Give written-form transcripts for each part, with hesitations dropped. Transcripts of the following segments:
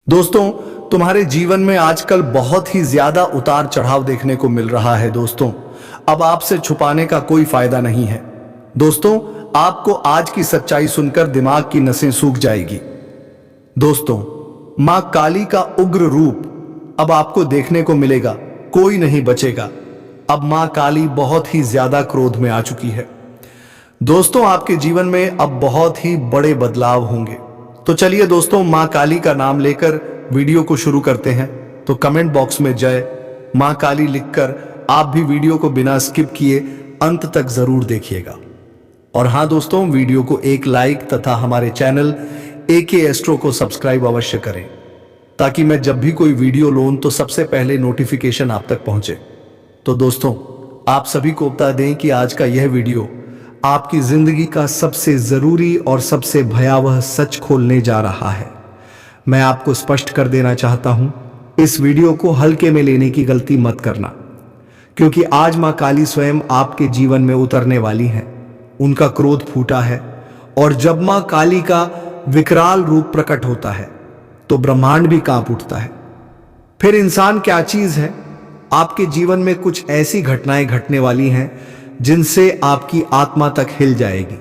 दोस्तों, तुम्हारे जीवन में आजकल बहुत ही ज्यादा उतार चढ़ाव देखने को मिल रहा है। दोस्तों, अब आपसे छुपाने का कोई फायदा नहीं है। दोस्तों, आपको आज की सच्चाई सुनकर दिमाग की नसें सूख जाएगी। दोस्तों, मां काली का उग्र रूप अब आपको देखने को मिलेगा। कोई नहीं बचेगा। अब मां काली बहुत ही ज्यादा क्रोध में आ चुकी है। दोस्तों, आपके जीवन में अब बहुत ही बड़े बदलाव होंगे। तो चलिए दोस्तों, मां काली का नाम लेकर वीडियो को शुरू करते हैं। तो कमेंट बॉक्स में जय मां काली लिखकर आप भी वीडियो को बिना स्किप किए अंत तक जरूर देखिएगा। और हां दोस्तों, वीडियो को एक लाइक तथा हमारे चैनल एके एस्ट्रो को सब्सक्राइब अवश्य करें, ताकि मैं जब भी कोई वीडियो लूं तो सबसे पहले नोटिफिकेशन आप तक पहुंचे। तो दोस्तों, आप सभी को बता दें कि आज का यह वीडियो आपकी जिंदगी का सबसे जरूरी और सबसे भयावह सच खोलने जा रहा है। मैं आपको स्पष्ट कर देना चाहता हूं, इस वीडियो को हल्के में लेने की गलती मत करना, क्योंकि आज मां काली स्वयं आपके जीवन में उतरने वाली हैं। उनका क्रोध फूटा है, और जब मां काली का विकराल रूप प्रकट होता है तो ब्रह्मांड भी कांप उठता है। फिर इंसान क्या चीज है? आपके जीवन में कुछ ऐसी घटनाएं घटने वाली हैं जिनसे आपकी आत्मा तक हिल जाएगी।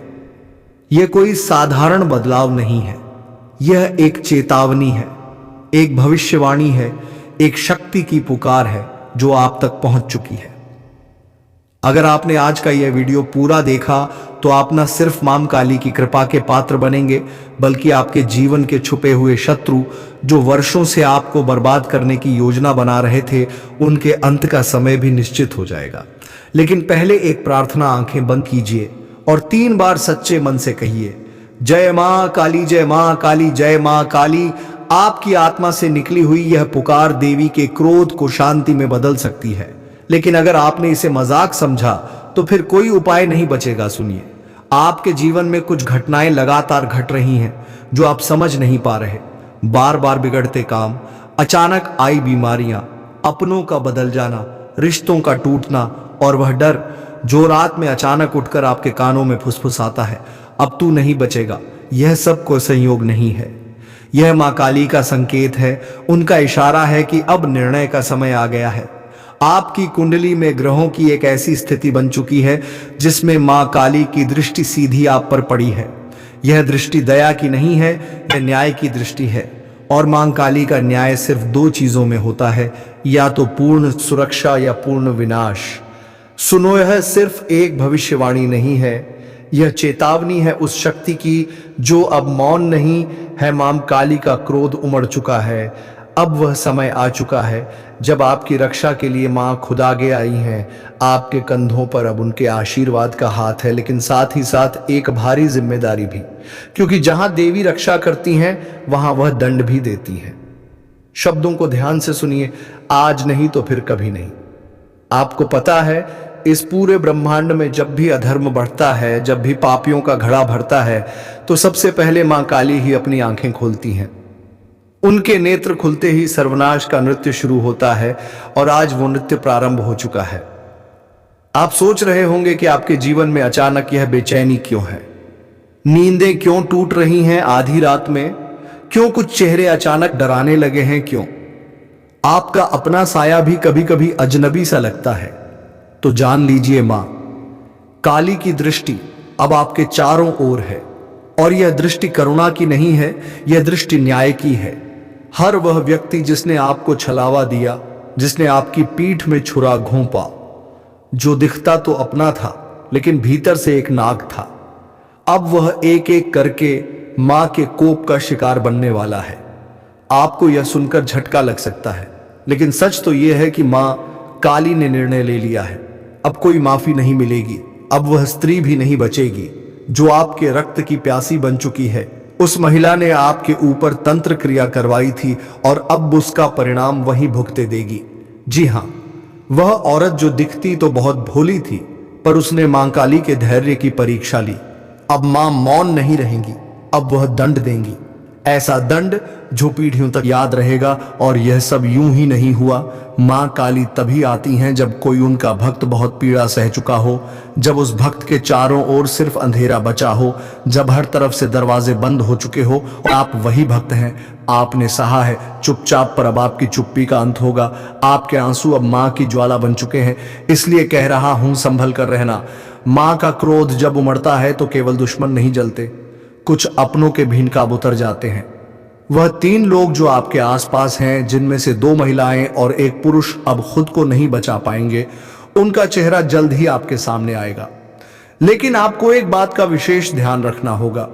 यह कोई साधारण बदलाव नहीं है, यह एक चेतावनी है, एक भविष्यवाणी है, एक शक्ति की पुकार है जो आप तक पहुंच चुकी है। अगर आपने आज का यह वीडियो पूरा देखा तो आप न सिर्फ मां काली की कृपा के पात्र बनेंगे, बल्कि आपके जीवन के छुपे हुए शत्रु जो वर्षों से आपको बर्बाद करने की योजना बना रहे थे, उनके अंत का समय भी निश्चित हो जाएगा। लेकिन पहले एक प्रार्थना, आंखें बंद कीजिए और 3 बार सच्चे मन से कहिए, जय मां काली, जय मां काली, जय मां काली। आपकी आत्मा से निकली हुई यह पुकार देवी के क्रोध को शांति में बदल सकती है। लेकिन अगर आपने इसे मजाक समझा तो फिर कोई उपाय नहीं बचेगा। सुनिए, आपके जीवन में कुछ घटनाएं लगातार घट रही हैं जो आप समझ नहीं पा रहे। बार बार बिगड़ते काम, अचानक आई बीमारियां, अपनों का बदल जाना, रिश्तों का टूटना, और वह डर जो रात में अचानक उठकर आपके कानों में फुसफुसाता है, अब तू नहीं बचेगा। यह सब कोई संयोग नहीं है, यह मां काली का संकेत है। उनका इशारा है कि अब निर्णय का समय आ गया है। आपकी कुंडली में ग्रहों की एक ऐसी स्थिति बन चुकी है जिसमें मां काली की दृष्टि सीधी आप पर पड़ी है। यह दृष्टि दया की नहीं है, यह न्याय की दृष्टि है। और मां काली का न्याय सिर्फ 2 चीजों में होता है, या तो पूर्ण सुरक्षा या पूर्ण विनाश। सुनो, यह सिर्फ एक भविष्यवाणी नहीं है, यह चेतावनी है उस शक्ति की जो अब मौन नहीं है। मां काली का क्रोध उमड़ चुका है। अब वह समय आ चुका है जब आपकी रक्षा के लिए मां खुद आगे आई हैं। आपके कंधों पर अब उनके आशीर्वाद का हाथ है, लेकिन साथ ही साथ एक भारी जिम्मेदारी भी, क्योंकि जहां देवी रक्षा करती हैं वहां वह दंड भी देती हैं। शब्दों को ध्यान से सुनिए, आज नहीं तो फिर कभी नहीं। आपको पता है, इस पूरे ब्रह्मांड में जब भी अधर्म बढ़ता है, जब भी पापियों का घड़ा भरता है, तो सबसे पहले मां काली ही अपनी आंखें खोलती हैं। उनके नेत्र खुलते ही सर्वनाश का नृत्य शुरू होता है, और आज वो नृत्य प्रारंभ हो चुका है। आप सोच रहे होंगे कि आपके जीवन में अचानक यह बेचैनी क्यों है, नींदें क्यों टूट रही हैं आधी रात में, क्यों कुछ चेहरे अचानक डराने लगे हैं, क्यों आपका अपना साया भी कभी कभी अजनबी सा लगता है। तो जान लीजिए, मां काली की दृष्टि अब आपके चारों ओर है, और यह दृष्टि करुणा की नहीं है, यह दृष्टि न्याय की है। हर वह व्यक्ति जिसने आपको छलावा दिया, जिसने आपकी पीठ में छुरा घोंपा, जो दिखता तो अपना था लेकिन भीतर से एक नाग था, अब वह एक एक करके मां के कोप का शिकार बनने वाला है। आपको यह सुनकर झटका लग सकता है, लेकिन सच तो यह है कि मां काली ने निर्णय ले लिया है। अब कोई माफी नहीं मिलेगी। अब वह स्त्री भी नहीं बचेगी जो आपके रक्त की प्यासी बन चुकी है। उस महिला ने आपके ऊपर तंत्र क्रिया करवाई थी, और अब उसका परिणाम वही भुगते देगी। जी हां, वह औरत जो दिखती तो बहुत भोली थी, पर उसने मां काली के धैर्य की परीक्षा ली। अब मां मौन नहीं रहेंगी, अब वह दंड देंगी। ऐसा दंड जो पीढ़ियों तक याद रहेगा। और यह सब यूं ही नहीं हुआ। मां काली तभी आती हैं जब कोई उनका भक्त बहुत पीड़ा सह चुका हो, जब उस भक्त के चारों ओर सिर्फ अंधेरा बचा हो, जब हर तरफ से दरवाजे बंद हो चुके हो। और आप वही भक्त हैं। आपने सहा है चुपचाप, पर अब आपकी चुप्पी का अंत होगा। आपके आंसू अब मां की ज्वाला बन चुके हैं। इसलिए कह रहा हूं, संभल कर रहना। मां का क्रोध जब उमड़ता है तो केवल दुश्मन नहीं जलते, कुछ अपनों के भी नकाब उतर जाते हैं। वह 3 लोग जो आपके आसपास हैं, जिनमें से 2 महिलाएं और 1 पुरुष अब खुद को नहीं बचा पाएंगे, उनका चेहरा जल्द ही आपके सामने आएगा। लेकिन आपको एक बात का विशेष ध्यान रखना होगा।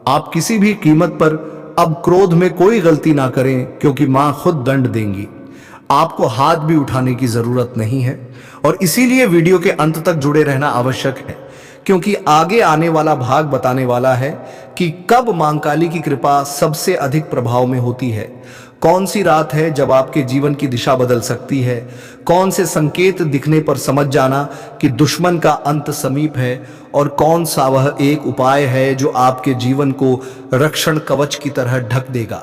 आप किसी भी कीमत पर अब क्रोध में कोई गलती ना करें, क्योंकि मां खुद दंड देंगी। आपको हाथ भी उठाने की जरूरत नहीं है। और इसीलिए वीडियो के अंत तक जुड़े रहना आवश्यक है, क्योंकि आगे आने वाला भाग बताने वाला है कि कब मां काली की कृपा सबसे अधिक प्रभाव में होती है, कौन सी रात है जब आपके जीवन की दिशा बदल सकती है, कौन से संकेत दिखने पर समझ जाना कि दुश्मन का अंत समीप है, और कौन सा वह एक उपाय है जो आपके जीवन को रक्षण कवच की तरह ढक देगा।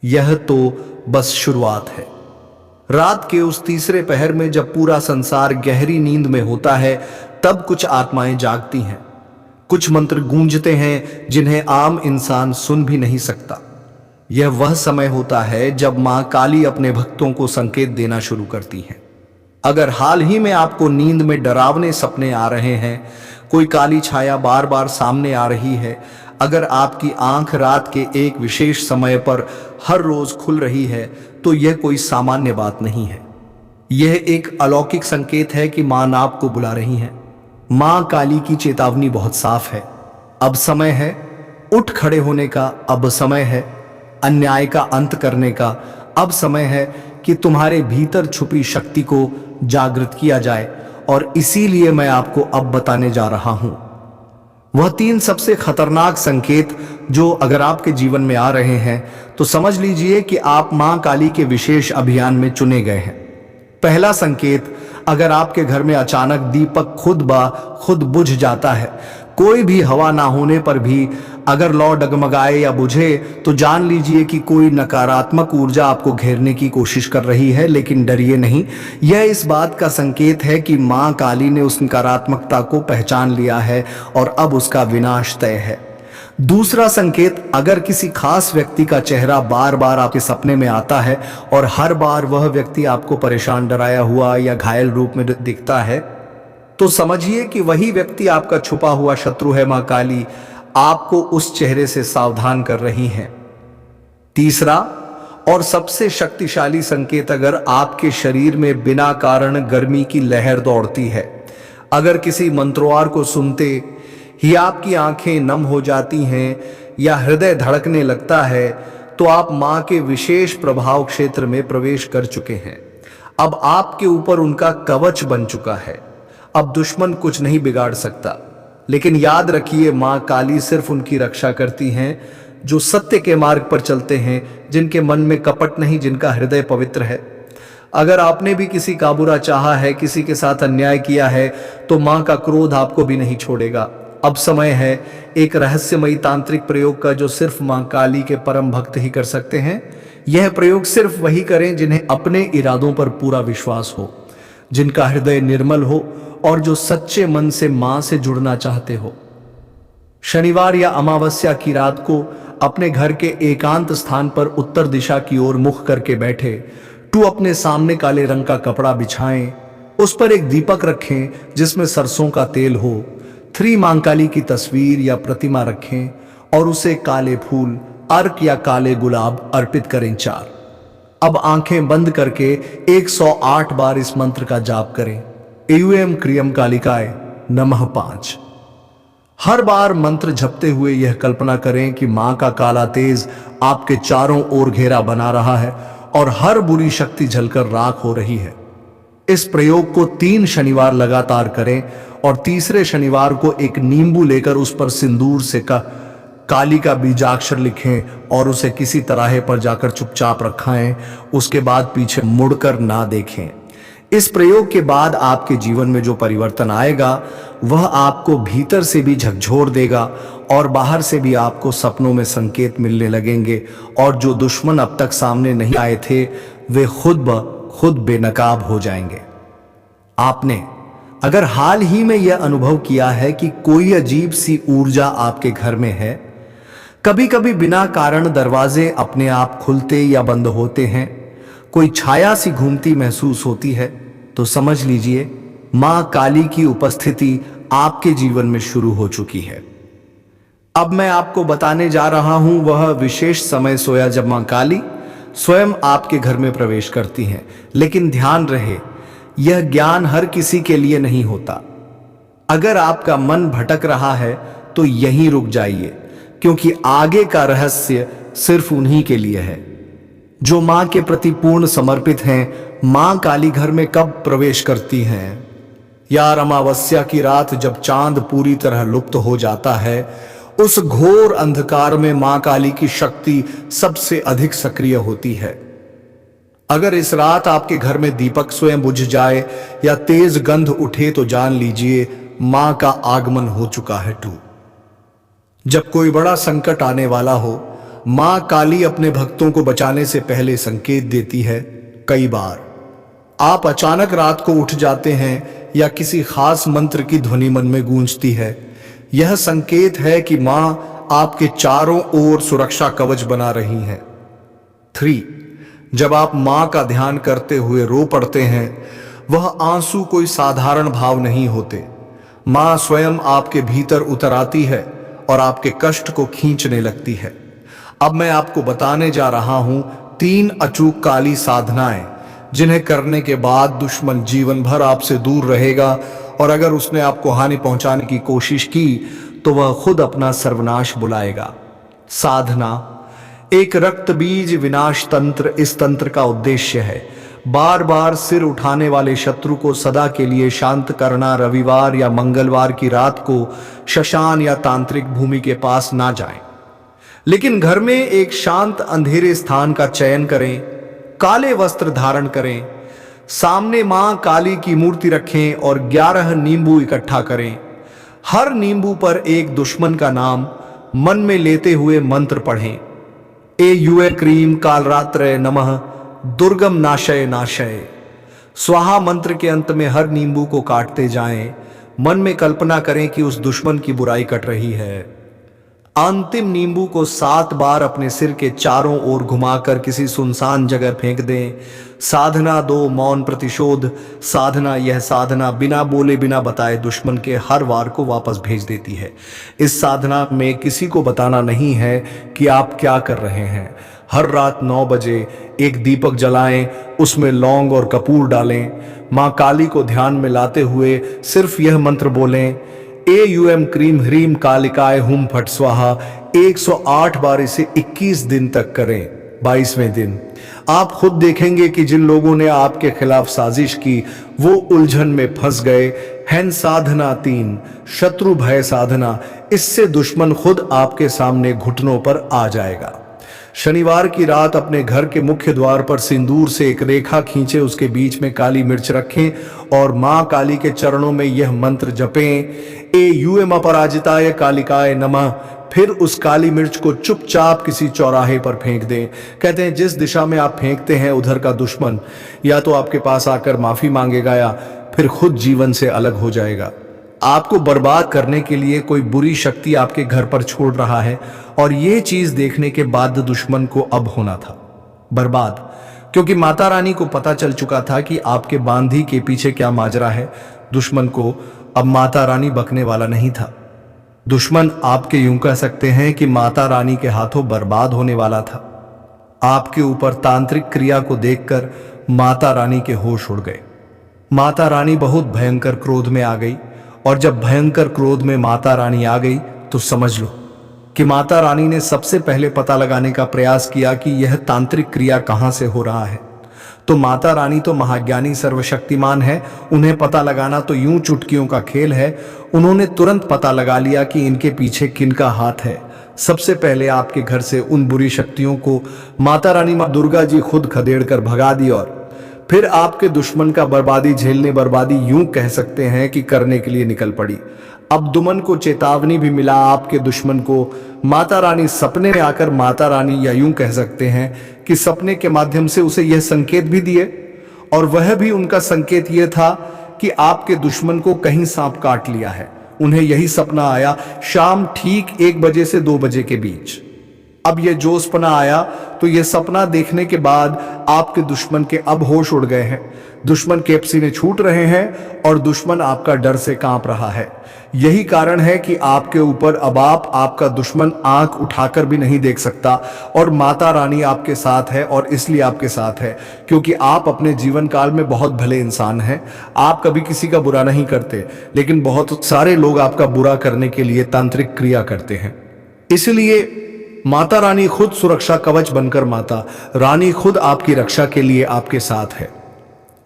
यह तो बस शुरुआत है। रात के उस तीसरे पहर में जब पूरा संसार गहरी नींद में होता है, तब कुछ आत्माएं जागती हैं। कुछ मंत्र गूंजते हैं जिन्हें आम इंसान सुन भी नहीं सकता। यह वह समय होता है जब मां काली अपने भक्तों को संकेत देना शुरू करती हैं। अगर हाल ही में आपको नींद में डरावने सपने आ रहे हैं, कोई काली छाया बार बार सामने आ रही है, अगर आपकी आंख रात के एक विशेष समय पर हर रोज खुल रही है, तो यह कोई सामान्य बात नहीं है। यह एक अलौकिक संकेत है कि मां आपको बुला रही हैं। मां काली की चेतावनी बहुत साफ है। अब समय है उठ खड़े होने का, अब समय है अन्याय का अंत करने का, अब समय है कि तुम्हारे भीतर छुपी शक्ति को जागृत किया जाए। और इसीलिए मैं आपको अब बताने जा रहा हूं वह 3 सबसे खतरनाक संकेत जो अगर आपके जीवन में आ रहे हैं तो समझ लीजिए कि आप मां काली के विशेष अभियान में चुने गए हैं। पहला संकेत, अगर आपके घर में अचानक दीपक खुद बुझ जाता है, कोई भी हवा ना होने पर भी अगर लौ डगमगाए या बुझे, तो जान लीजिए कि कोई नकारात्मक ऊर्जा आपको घेरने की कोशिश कर रही है। लेकिन डरिए नहीं, यह इस बात का संकेत है कि मां काली ने उस नकारात्मकता को पहचान लिया है और अब उसका विनाश तय है। दूसरा संकेत, अगर किसी खास व्यक्ति का चेहरा बार बार आपके सपने में आता है और हर बार वह व्यक्ति आपको परेशान, डराया हुआ या घायल रूप में दिखता है, तो समझिए कि वही व्यक्ति आपका छुपा हुआ शत्रु है। मां काली आपको उस चेहरे से सावधान कर रही हैं। तीसरा और सबसे शक्तिशाली संकेत, अगर आपके शरीर में बिना कारण गर्मी की लहर दौड़ती है, अगर किसी मंत्रवार को सुनते ही आपकी आंखें नम हो जाती हैं या हृदय धड़कने लगता है, तो आप मां के विशेष प्रभाव क्षेत्र में प्रवेश कर चुके हैं। अब आपके ऊपर उनका कवच बन चुका है। अब दुश्मन कुछ नहीं बिगाड़ सकता। लेकिन याद रखिए, मां काली सिर्फ उनकी रक्षा करती हैं जो सत्य के मार्ग पर चलते हैं, जिनके मन में कपट नहीं, जिनका हृदय पवित्र है। अगर आपने भी किसी का बुरा चाहा है, किसी के साथ अन्याय किया है, तो मां का क्रोध आपको भी नहीं छोड़ेगा। अब समय है एक रहस्यमयी तांत्रिक प्रयोग का, जो सिर्फ मां काली के परम भक्त ही कर सकते हैं। यह प्रयोग सिर्फ वही करें जिन्हें अपने इरादों पर पूरा विश्वास हो, जिनका हृदय निर्मल हो और जो सच्चे मन से मां से जुड़ना चाहते हो। शनिवार या अमावस्या की रात को अपने घर के एकांत स्थान पर उत्तर दिशा की ओर मुख करके बैठे, अपने सामने काले रंग का कपड़ा बिछाएं, उस पर एक दीपक रखें जिसमें सरसों का तेल हो, 3 मां काली की तस्वीर या प्रतिमा रखें और उसे काले फूल, अर्क या काले गुलाब अर्पित करें 4। अब आंखें बंद करके 108 बार इस मंत्र का जाप करें, एयूएम क्रियम कालिकाय नमः 5। हर बार मंत्र जपते हुए यह कल्पना करें कि मां का काला तेज आपके चारों ओर घेरा बना रहा है और हर बुरी शक्ति जलकर राख हो रही है। इस प्रयोग को 3 शनिवार लगातार करें और तीसरे शनिवार को एक नींबू लेकर उस पर सिंदूर से काली का बीजाक्षर लिखें और उसे किसी तराहे पर जाकर चुपचाप रखाएं। उसके बाद पीछे मुड़कर ना देखें। इस प्रयोग के बाद आपके जीवन में जो परिवर्तन आएगा वह आपको भीतर से भी झकझोर देगा और बाहर से भी आपको सपनों में संकेत मिलने लगेंगे, और जो दुश्मन अब तक सामने नहीं आए थे वे खुद ब खुद बेनकाब हो जाएंगे। आपने अगर हाल ही में यह अनुभव किया है कि कोई अजीब सी ऊर्जा आपके घर में है, कभी कभी बिना कारण दरवाजे अपने आप खुलते या बंद होते हैं, कोई छाया सी घूमती महसूस होती है, तो समझ लीजिए मां काली की उपस्थिति आपके जीवन में शुरू हो चुकी है। अब मैं आपको बताने जा रहा हूं वह विशेष समय सोया जब मां काली स्वयं आपके घर में प्रवेश करती हैं। लेकिन ध्यान रहे, यह ज्ञान हर किसी के लिए नहीं होता। अगर आपका मन भटक रहा है तो यहीं रुक जाइए, क्योंकि आगे का रहस्य सिर्फ उन्हीं के लिए है जो मां के प्रति पूर्ण समर्पित हैं। मां काली घर में कब प्रवेश करती हैं? यार, अमावस्या की रात जब चांद पूरी तरह लुप्त हो जाता है, उस घोर अंधकार में मां काली की शक्ति सबसे अधिक सक्रिय होती है। अगर इस रात आपके घर में दीपक स्वयं बुझ जाए या तेज गंध उठे तो जान लीजिए मां का आगमन हो चुका है। जब कोई बड़ा संकट आने वाला हो, मां काली अपने भक्तों को बचाने से पहले संकेत देती है। कई बार आप अचानक रात को उठ जाते हैं या किसी खास मंत्र की ध्वनि मन में गूंजती है। यह संकेत है कि मां आपके चारों ओर सुरक्षा कवच बना रही हैं। 3. जब आप मां का ध्यान करते हुए रो पड़ते हैं, वह आंसू कोई साधारण भाव नहीं होते। मां स्वयं आपके भीतर उतर आती है और आपके कष्ट को खींचने लगती है। अब मैं आपको बताने जा रहा हूं 3 अचूक काली साधनाएं, जिन्हें करने के बाद दुश्मन जीवन भर आपसे दूर रहेगा, और अगर उसने आपको हानि पहुंचाने की कोशिश की तो वह खुद अपना सर्वनाश बुलाएगा। साधना 1. रक्त बीज विनाश तंत्र। इस तंत्र का उद्देश्य है बार बार सिर उठाने वाले शत्रु को सदा के लिए शांत करना। रविवार या मंगलवार की रात को श्मशान या तांत्रिक भूमि के पास ना जाएं, लेकिन घर में एक शांत अंधेरे स्थान का चयन करें, काले वस्त्र धारण करें, सामने मां काली की मूर्ति रखें और 11 नींबू इकट्ठा करें। हर नींबू पर एक दुश्मन का नाम मन में लेते हुए मंत्र पढ़ें। ए क्रीम कालरात्रय नमः दुर्गम नाशय नाशय। स्वाहा मंत्र के अंत में हर नींबू को काटते जाएं। मन में कल्पना करें कि उस दुश्मन की बुराई कट रही है। अंतिम नींबू को 7 बार अपने सिर के चारों ओर घुमाकर किसी सुनसान जगह फेंक दें। साधना 2. मौन प्रतिशोध साधना। यह साधना बिना बोले बिना बताए दुश्मन के हर वार को वापस भेज देती है। इस साधना में किसी को बताना नहीं है कि आप क्या कर रहे हैं। हर रात 9 बजे एक दीपक जलाएं, उसमें लौंग और कपूर डालें। मां काली को ध्यान में लाते हुए सिर्फ यह मंत्र बोलें, ए क्रीम ह्रीम कालिकाय हुम फट स्वाहा। 108 बार इसे 21 दिन तक करें। 22वें दिन आप खुद देखेंगे कि जिन लोगों ने आपके खिलाफ साजिश की वो उलझन में फंस गए। हैन साधना 3. शत्रु भय साधना। इससे दुश्मन खुद आपके सामने घुटनों पर आ जाएगा। शनिवार की रात अपने घर के मुख्य द्वार पर सिंदूर से एक रेखा खींचे, उसके बीच में काली मिर्च रखें और मां काली के चरणों में यह मंत्र जपें, ए अपराजिताय कालिकाय नमः। फिर उस काली मिर्च को चुपचाप किसी चौराहे पर फेंक दें। कहते हैं जिस दिशा में आप फेंकते हैं उधर का दुश्मन या तो आपके पास आकर माफी मांगेगा या फिर खुद जीवन से अलग हो जाएगा। आपको बर्बाद करने के लिए कोई बुरी शक्ति आपके घर पर छोड़ रहा है, और ये चीज देखने के बाद दुश्मन को अब होना था बर्बाद, क्योंकि माता रानी को पता चल चुका था कि आपके बांधी के पीछे क्या माजरा है। दुश्मन को अब माता रानी बकने वाला नहीं था। दुश्मन आपके यूं कह सकते हैं कि माता रानी के हाथों बर्बाद होने वाला था। आपके ऊपर तांत्रिक क्रिया को देखकर माता रानी के होश उड़ गए। माता रानी बहुत भयंकर क्रोध में आ गई, और जब भयंकर क्रोध में माता रानी आ गई तो समझ लो कि माता रानी ने सबसे पहले पता लगाने का प्रयास किया कि यह तांत्रिक क्रिया कहां से हो रहा है। तो माता रानी तो महाज्ञानी सर्वशक्तिमान है, उन्हें पता लगाना तो यूं चुटकियों का खेल है। उन्होंने तुरंत पता लगा लिया कि इनके पीछे किनका हाथ है। सबसे पहले आपके घर से उन बुरी शक्तियों को माता रानी मां दुर्गा जी खुद खदेड़ कर भगा दी, और फिर आपके दुश्मन का बर्बादी झेलने, बर्बादी यूं कह सकते हैं कि करने के लिए निकल पड़ी। अब दुमन को चेतावनी भी मिला, आपके दुश्मन को माता रानी सपने में आकर, माता रानी या यूं कह सकते हैं कि सपने के माध्यम से उसे यह संकेत भी दिए, और वह भी उनका संकेत यह था कि आपके दुश्मन को कहीं सांप काट लिया है। उन्हें यही सपना आया शाम ठीक 1 बजे से 2 बजे के बीच। अब यह जोशपना आया तो यह सपना देखने के बाद आपके दुश्मन के अब होश उड़ गए हैं, दुश्मन के पसीने छूट रहे हैं और दुश्मन आपका डर से कांप रहा है। यही कारण है कि आपके ऊपर अब आपका दुश्मन आंख उठाकर भी नहीं देख सकता, और माता रानी आपके साथ है। और इसलिए आपके साथ है क्योंकि आप अपने जीवन काल में बहुत भले इंसान हैं। आप कभी किसी का बुरा नहीं करते, लेकिन बहुत सारे लोग आपका बुरा करने के लिए तांत्रिक क्रिया करते हैं। इसलिए माता रानी खुद सुरक्षा कवच बनकर, माता रानी खुद आपकी रक्षा के लिए आपके साथ है।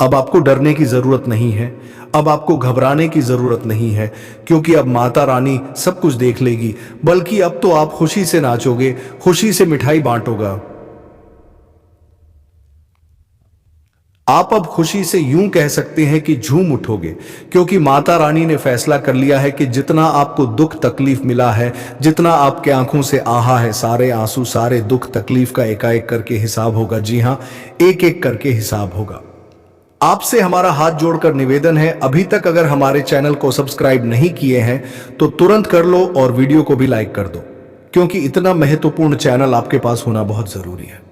अब आपको डरने की जरूरत नहीं है, अब आपको घबराने की जरूरत नहीं है, क्योंकि अब माता रानी सब कुछ देख लेगी। बल्कि अब तो आप खुशी से नाचोगे, खुशी से मिठाई बांटोगे। आप अब खुशी से यूं कह सकते हैं कि झूम उठोगे, क्योंकि माता रानी ने फैसला कर लिया है कि जितना आपको दुख तकलीफ मिला है, जितना आपके आंखों से आहा है, सारे आंसू, सारे दुख तकलीफ का एकाएक करके हिसाब होगा। जी हां, एक एक करके हिसाब होगा। आपसे हमारा हाथ जोड़कर निवेदन है, अभी तक अगर हमारे चैनल को सब्सक्राइब नहीं किए हैं तो तुरंत कर लो और वीडियो को भी लाइक कर दो, क्योंकि इतना महत्वपूर्ण चैनल आपके पास होना बहुत जरूरी है।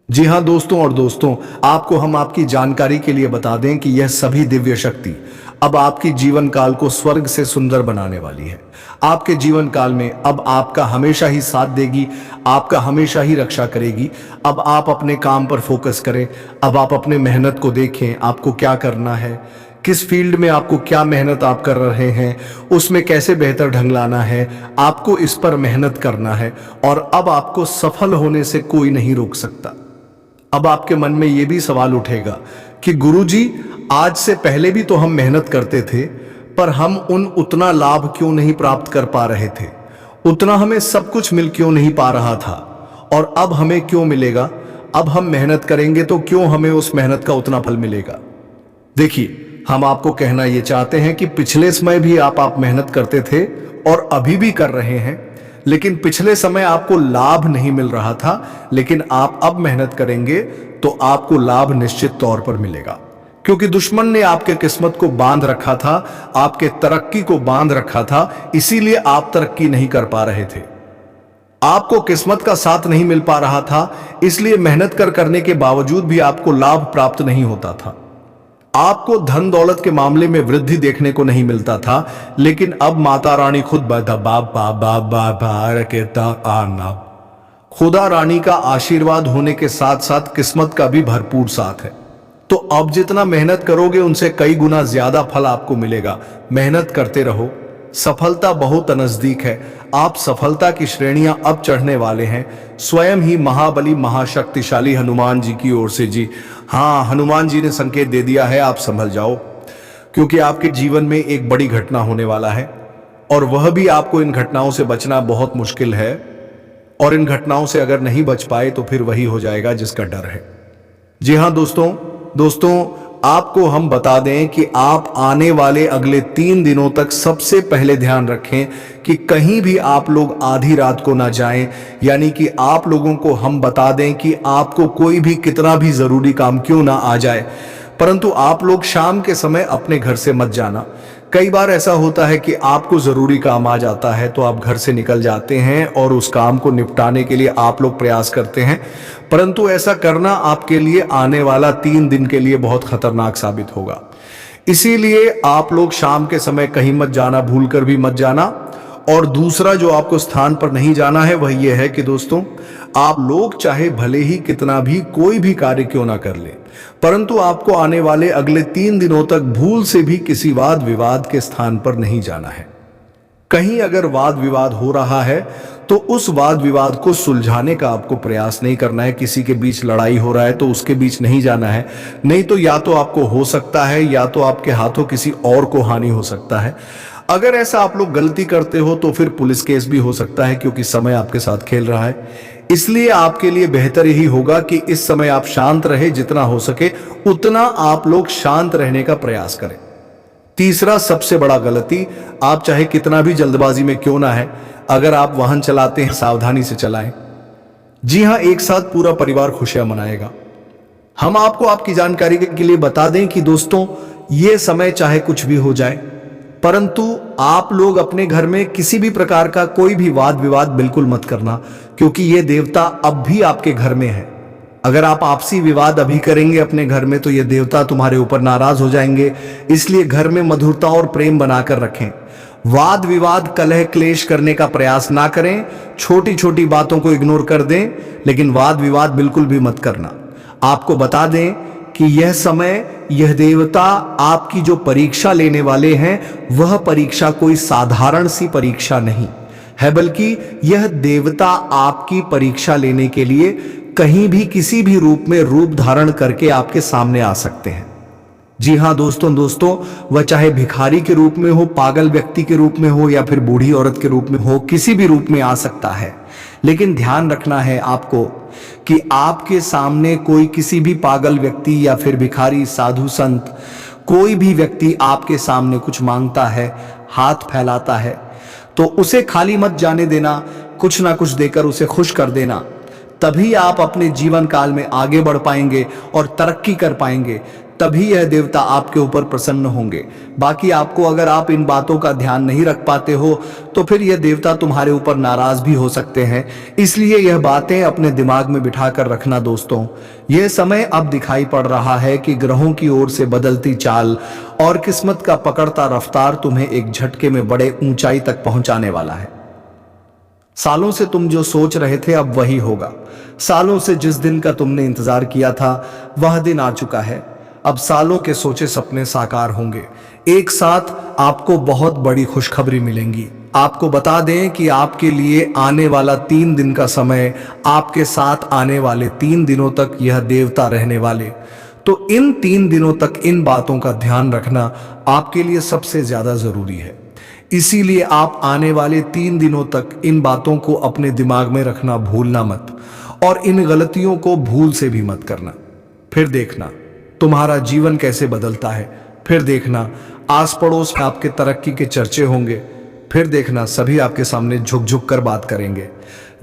जी हां दोस्तों, और दोस्तों आपको हम आपकी जानकारी के लिए बता दें कि यह सभी दिव्य शक्ति अब आपकी जीवन काल को स्वर्ग से सुंदर बनाने वाली है। आपके जीवन काल में अब आपका हमेशा ही साथ देगी, आपका हमेशा ही रक्षा करेगी। अब आप अपने काम पर फोकस करें, अब आप अपने मेहनत को देखें, आपको क्या करना है, किस फील्ड में आपको क्या मेहनत आप कर रहे हैं, उसमें कैसे बेहतर ढंग लाना है, आपको इस पर मेहनत करना है। और अब आपको सफल होने से कोई नहीं रोक सकता। अब आपके मन में यह भी सवाल उठेगा कि गुरुजी, आज से पहले भी तो हम मेहनत करते थे, पर हम उतना लाभ क्यों नहीं प्राप्त कर पा रहे थे, उतना हमें सब कुछ मिल क्यों नहीं पा रहा था, और अब हमें क्यों मिलेगा? अब हम मेहनत करेंगे तो क्यों हमें उस मेहनत का उतना फल मिलेगा? देखिए, हम आपको कहना यह चाहते हैं कि पिछले समय भी आप मेहनत करते थे और अभी भी कर रहे हैं, लेकिन पिछले समय आपको लाभ नहीं मिल रहा था, लेकिन आप अब मेहनत करेंगे तो आपको लाभ निश्चित तौर पर मिलेगा, क्योंकि दुश्मन ने आपके किस्मत को बांध रखा था, आपके तरक्की को बांध रखा था, इसीलिए आप तरक्की नहीं कर पा रहे थे। आपको किस्मत का साथ नहीं मिल पा रहा था, इसलिए मेहनत करने के बावजूद भी आपको लाभ प्राप्त नहीं होता था। आपको धन दौलत के मामले में वृद्धि देखने को नहीं मिलता था, लेकिन अब माता रानी खुद खुदा रानी का आशीर्वाद होने के साथ साथ किस्मत का भी भरपूर साथ है। तो अब जितना मेहनत करोगे उनसे कई गुना ज्यादा फल आपको मिलेगा। मेहनत करते रहो, सफलता बहुत नजदीक है। आप सफलता की श्रेणियां अब चढ़ने वाले हैं, स्वयं ही महाबली महाशक्तिशाली हनुमान जी की ओर से। जी हाँ, हनुमान जी ने संकेत दे दिया है, आप संभल जाओ, क्योंकि आपके जीवन में एक बड़ी घटना होने वाला है, और वह भी आपको इन घटनाओं से बचना बहुत मुश्किल है, और इन घटनाओं से अगर नहीं बच पाए तो फिर वही हो जाएगा जिसका डर है। जी हाँ दोस्तों, आपको हम बता दें कि आप आने वाले अगले 3 दिनों तक सबसे पहले ध्यान रखें कि कहीं भी आप लोग आधी रात को ना जाएं, यानी कि आप लोगों को हम बता दें कि आपको कोई भी कितना भी जरूरी काम क्यों ना आ जाए, परंतु आप लोग शाम के समय अपने घर से मत जाना। कई बार ऐसा होता है कि आपको जरूरी काम आ जाता है तो आप घर से निकल जाते हैं और उस काम को निपटाने के लिए आप लोग प्रयास करते हैं, परंतु ऐसा करना आपके लिए आने वाला 3 दिन के लिए बहुत खतरनाक साबित होगा। इसीलिए आप लोग शाम के समय कहीं मत जाना, भूलकर भी मत जाना। और दूसरा जो आपको स्थान पर नहीं जाना है वह यह है कि दोस्तों, आप लोग चाहे भले ही कितना भी कोई भी कार्य क्यों ना कर ले, परंतु आपको आने वाले अगले 3 दिनों तक भूल से भी किसी वाद विवाद के स्थान पर नहीं जाना है। कहीं अगर वाद विवाद हो रहा है तो उस वाद विवाद को सुलझाने का आपको प्रयास नहीं करना है। किसी के बीच लड़ाई हो रहा है तो उसके बीच नहीं जाना है, नहीं तो या तो आपको हो सकता है या तो आपके हाथों किसी और को हानि हो सकता है। अगर ऐसा आप लोग गलती करते हो तो फिर पुलिस केस भी हो सकता है, क्योंकि समय आपके साथ खेल रहा है। इसलिए आपके लिए बेहतर यही होगा कि इस समय आप शांत रहे, जितना हो सके उतना आप लोग शांत रहने का प्रयास करें। तीसरा सबसे बड़ा गलती, आप चाहे कितना भी जल्दबाजी में क्यों ना है, अगर आप वाहन चलाते हैं सावधानी से चलाएं। जी हां, एक साथ पूरा परिवार खुशियां मनाएगा। हम आपको आपकी जानकारी के लिए बता दें कि दोस्तों, यह समय चाहे कुछ भी हो जाए, परंतु आप लोग अपने घर में किसी भी प्रकार का कोई भी वाद विवाद बिल्कुल मत करना, क्योंकि यह देवता अब भी आपके घर में है। अगर आप आपसी विवाद अभी करेंगे अपने घर में तो ये देवता तुम्हारे ऊपर नाराज हो जाएंगे। इसलिए घर में मधुरता और प्रेम बनाकर रखें। वाद विवाद कलह क्लेश करने का प्रयास ना करें। छोटी छोटी बातों को इग्नोर कर दें, लेकिन वाद विवाद बिल्कुल भी मत करना। आपको बता दें कि यह समय, यह देवता आपकी जो परीक्षा लेने वाले हैं, वह परीक्षा कोई साधारण सी परीक्षा नहीं है, बल्कि यह देवता आपकी परीक्षा लेने के लिए कहीं भी किसी भी रूप में रूप धारण करके आपके सामने आ सकते हैं। जी हां दोस्तों, वह चाहे भिखारी के रूप में हो, पागल व्यक्ति के रूप में हो, या फिर बूढ़ी औरत के रूप में हो, किसी भी रूप में आ सकता है। लेकिन ध्यान रखना है आपको कि आपके सामने कोई किसी भी पागल व्यक्ति या फिर भिखारी, साधु संत, कोई भी व्यक्ति आपके सामने कुछ मांगता है, हाथ फैलाता है, तो उसे खाली मत जाने देना। कुछ ना कुछ देकर उसे खुश कर देना। तभी आप अपने जीवन काल में आगे बढ़ पाएंगे और तरक्की कर पाएंगे। तभी यह देवता आपके ऊपर प्रसन्न होंगे। बाकी आपको, अगर आप इन बातों का ध्यान नहीं रख पाते हो तो फिर यह देवता तुम्हारे ऊपर नाराज भी हो सकते हैं। इसलिए यह बातें अपने दिमाग में बिठा कर रखना दोस्तों। यह समय अब दिखाई पड़ रहा है कि ग्रहों की ओर से बदलती चाल और किस्मत का पकड़ता रफ्तार तुम्हें एक झटके में बड़े ऊंचाई तक पहुंचाने वाला है। सालों से तुम जो सोच रहे थे अब वही होगा। सालों से जिस दिन का तुमने इंतजार किया था वह दिन आ चुका है। अब सालों के सोचे सपने साकार होंगे। एक साथ आपको बहुत बड़ी खुशखबरी मिलेंगी। आपको बता दें कि आपके लिए आने वाला 3 दिन का समय, आपके साथ आने वाले 3 दिनों तक यह देवता रहने वाले। तो इन 3 दिनों तक इन बातों का ध्यान रखना आपके लिए सबसे ज्यादा जरूरी है। इसीलिए आप आने वाले 3 दिनों तक इन बातों को अपने दिमाग में रखना भूलना मत, और इन गलतियों को भूल से भी मत करना। फिर देखना तुम्हारा जीवन कैसे बदलता है। फिर देखना आस पड़ोस में आपके तरक्की के चर्चे होंगे। फिर देखना सभी आपके सामने झुक झुक कर बात करेंगे।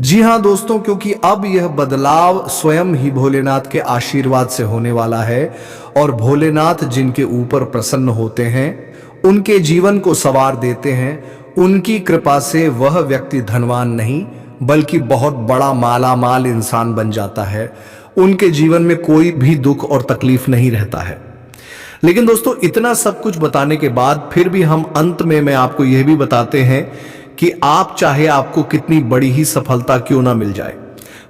जी हां दोस्तों, क्योंकि अब यह बदलाव स्वयं ही भोलेनाथ के आशीर्वाद से होने वाला है, और भोलेनाथ जिनके ऊपर प्रसन्न होते हैं, उनके जीवन को संवार देते हैं। उनकी कृपा से वह व्यक्ति धनवान नहीं बल्कि बहुत बड़ा मालामाल इंसान बन जाता है। उनके जीवन में कोई भी दुख और तकलीफ नहीं रहता है। लेकिन दोस्तों, इतना सब कुछ बताने के बाद फिर भी हम अंत में मैं आपको यह भी बताते हैं कि आप चाहे आपको कितनी बड़ी ही सफलता क्यों ना मिल जाए,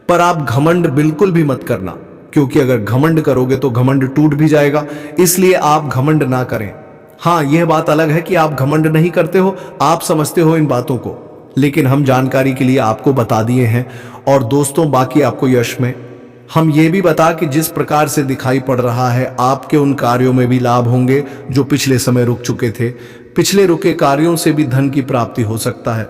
पर आप घमंड बिल्कुल भी मत करना, क्योंकि अगर घमंड करोगे तो घमंड टूट भी जाएगा। इसलिए आप घमंड ना करें। हाँ, यह बात अलग है कि आप घमंड नहीं करते हो, आप समझते हो इन बातों को, लेकिन हम जानकारी के लिए आपको बता दिए हैं। और दोस्तों, बाकी आपको यश में हम ये भी बता कि जिस प्रकार से दिखाई पड़ रहा है, आपके उन कार्यों में भी लाभ होंगे जो पिछले समय रुक चुके थे। पिछले रुके कार्यों से भी धन की प्राप्ति हो सकता है।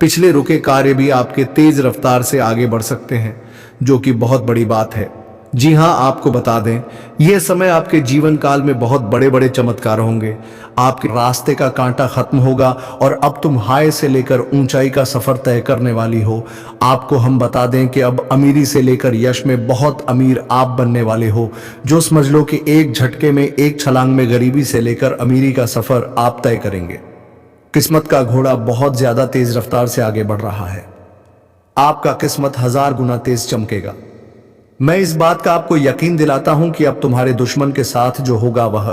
पिछले रुके कार्य भी आपके तेज रफ्तार से आगे बढ़ सकते हैं, जो कि बहुत बड़ी बात है। जी हां, आपको बता दें, यह समय आपके जीवन काल में बहुत बड़े बड़े चमत्कार होंगे। आपके रास्ते का कांटा खत्म होगा और अब तुम हाय से लेकर ऊंचाई का सफर तय करने वाली हो। आपको हम बता दें कि अब अमीरी से लेकर यश में बहुत अमीर आप बनने वाले हो, जो समझ लो कि एक झटके में, एक छलांग में गरीबी से लेकर अमीरी का सफर आप तय करेंगे। किस्मत का घोड़ा बहुत ज्यादा तेज रफ्तार से आगे बढ़ रहा है। आपका किस्मत 1000 गुना तेज चमकेगा। मैं इस बात का आपको यकीन दिलाता हूं कि अब तुम्हारे दुश्मन के साथ जो होगा वह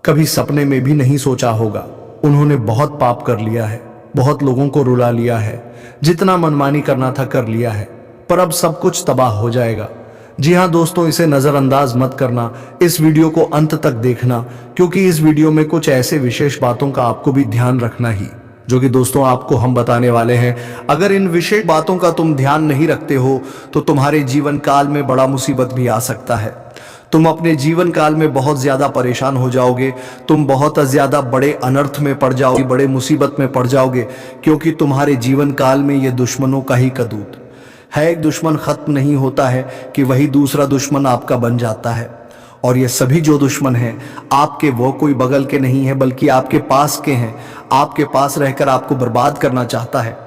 कभी सपने में भी नहीं सोचा होगा। उन्होंने बहुत पाप कर लिया है, बहुत लोगों को रुला लिया है, जितना मनमानी करना था कर लिया है, पर अब सब कुछ तबाह हो जाएगा। जी हां दोस्तों, इसे नजरअंदाज मत करना। इस वीडियो को अंत तक देखना, क्योंकि इस वीडियो में कुछ ऐसे विशेष बातों का आपको भी ध्यान रखना ही, जो कि दोस्तों आपको हम बताने वाले हैं। अगर इन विशेष बातों का तुम ध्यान नहीं रखते हो तो तुम्हारे जीवन काल में बड़ा मुसीबत भी आ सकता है। तुम अपने जीवन काल में बहुत ज्यादा परेशान हो जाओगे। तुम बहुत ज्यादा बड़े अनर्थ में पड़ जाओगे, बड़े मुसीबत में पड़ जाओगे, क्योंकि तुम्हारे जीवन काल में ये दुश्मनों का ही कदूत है एक दुश्मन खत्म नहीं होता है कि वही दूसरा दुश्मन आपका बन जाता है। और ये सभी जो दुश्मन हैं आपके, वो कोई बगल के नहीं है बल्कि आपके पास के हैं। आपके पास रहकर आपको बर्बाद करना चाहता है।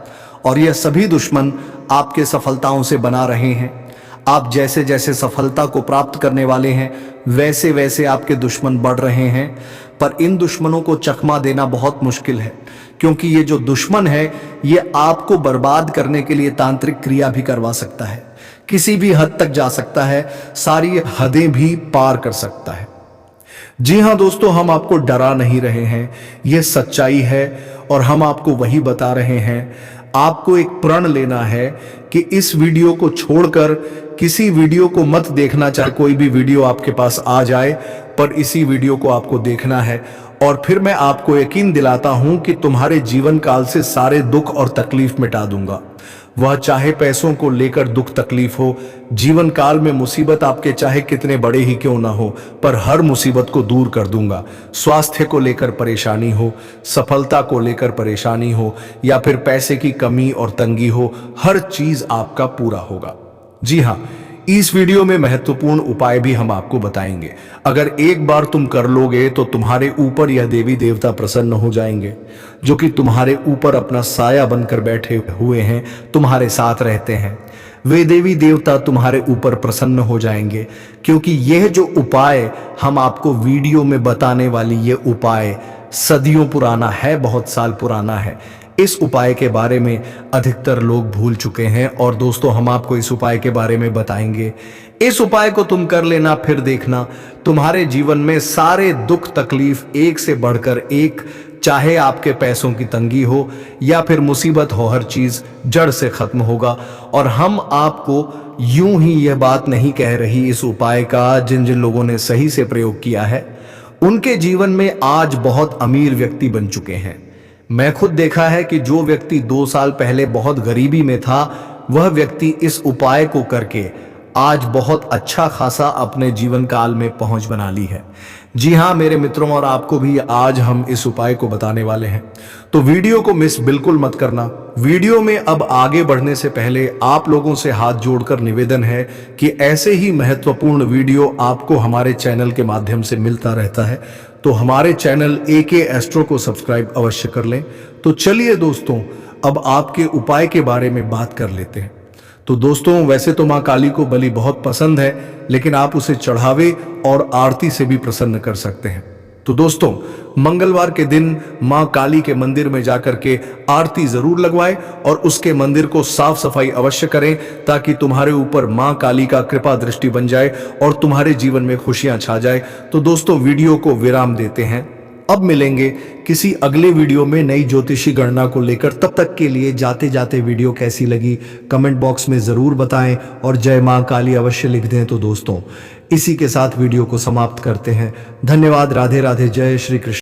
और यह सभी दुश्मन आपके सफलताओं से बना रहे हैं। आप जैसे जैसे सफलता को प्राप्त करने वाले हैं वैसे वैसे आपके दुश्मन बढ़ रहे हैं। पर इन दुश्मनों को चकमा देना बहुत मुश्किल है, क्योंकि ये जो दुश्मन है ये आपको बर्बाद करने के लिए तांत्रिक क्रिया भी करवा सकता है, किसी भी हद तक जा सकता है, सारी हदें भी पार कर सकता है। जी हाँ दोस्तों, हम आपको डरा नहीं रहे हैं, यह सच्चाई है और हम आपको वही बता रहे हैं। आपको एक प्रण लेना है कि इस वीडियो को छोड़कर किसी वीडियो को मत देखना। चाहे कोई भी वीडियो आपके पास आ जाए, पर इसी वीडियो को आपको देखना है। और फिर मैं आपको यकीन दिलाता हूं कि तुम्हारे जीवन काल से सारे दुख और तकलीफ मिटा दूंगा। वह चाहे पैसों को लेकर दुख तकलीफ हो, जीवन काल में मुसीबत आपके चाहे कितने बड़े ही क्यों ना हो, पर हर मुसीबत को दूर कर दूंगा। स्वास्थ्य को लेकर परेशानी हो, सफलता को लेकर परेशानी हो, या फिर पैसे की कमी और तंगी हो, हर चीज आपका पूरा होगा। जी हाँ, इस वीडियो में महत्वपूर्ण उपाय भी हम आपको बताएंगे। अगर एक बार तुम कर लोगे तो तुम्हारे ऊपर यह देवी देवता प्रसन्न हो जाएंगे, जो कि तुम्हारे ऊपर अपना साया बनकर बैठे हुए हैं, तुम्हारे साथ रहते हैं। वे देवी देवता तुम्हारे ऊपर प्रसन्न हो जाएंगे, क्योंकि यह जो उपाय हम आपको वीडियो में बताने वाली ये उपाय सदियों पुराना है, बहुत साल पुराना है। इस उपाय के बारे में अधिकतर लोग भूल चुके हैं और दोस्तों हम आपको इस उपाय के बारे में बताएंगे। इस उपाय को तुम कर लेना, फिर देखना तुम्हारे जीवन में सारे दुख तकलीफ एक से बढ़कर एक, चाहे आपके पैसों की तंगी हो या फिर मुसीबत हो, हर चीज जड़ से खत्म होगा। और हम आपको यूं ही यह बात नहीं कह रही, इस उपाय का जिन जिन लोगों ने सही से प्रयोग किया है उनके जीवन में आज बहुत अमीर व्यक्ति बन चुके हैं। मैं खुद देखा है कि जो व्यक्ति 2 साल पहले बहुत गरीबी में था, वह व्यक्ति इस उपाय को करके आज बहुत अच्छा खासा अपने जीवन काल में पहुंच बना ली है। जी हाँ मेरे मित्रों, और आपको भी आज हम इस उपाय को बताने वाले हैं, तो वीडियो को मिस बिल्कुल मत करना। वीडियो में अब आगे बढ़ने से पहले आप लोगों से हाथ जोड़कर निवेदन है कि ऐसे ही महत्वपूर्ण वीडियो आपको हमारे चैनल के माध्यम से मिलता रहता है, तो हमारे चैनल AK एस्ट्रो को सब्सक्राइब अवश्य कर लें। तो चलिए दोस्तों, अब आपके उपाय के बारे में बात कर लेते हैं। तो दोस्तों, वैसे तो माँ काली को बलि बहुत पसंद है, लेकिन आप उसे चढ़ावे और आरती से भी प्रसन्न कर सकते हैं। तो दोस्तों, मंगलवार के दिन माँ काली के मंदिर में जाकर के आरती जरूर लगवाएं और उसके मंदिर को साफ सफाई अवश्य करें, ताकि तुम्हारे ऊपर माँ काली का कृपा दृष्टि बन जाए और तुम्हारे जीवन में खुशियां छा जाए। तो दोस्तों, वीडियो को विराम देते हैं, अब मिलेंगे किसी अगले वीडियो में नई ज्योतिषी गणना को लेकर। तब तक के लिए जाते जाते वीडियो कैसी लगी कमेंट बॉक्स में जरूर बताएं और जय मां काली अवश्य लिख दें। तो दोस्तों, इसी के साथ वीडियो को समाप्त करते हैं। धन्यवाद। राधे राधे। जय श्री कृष्ण।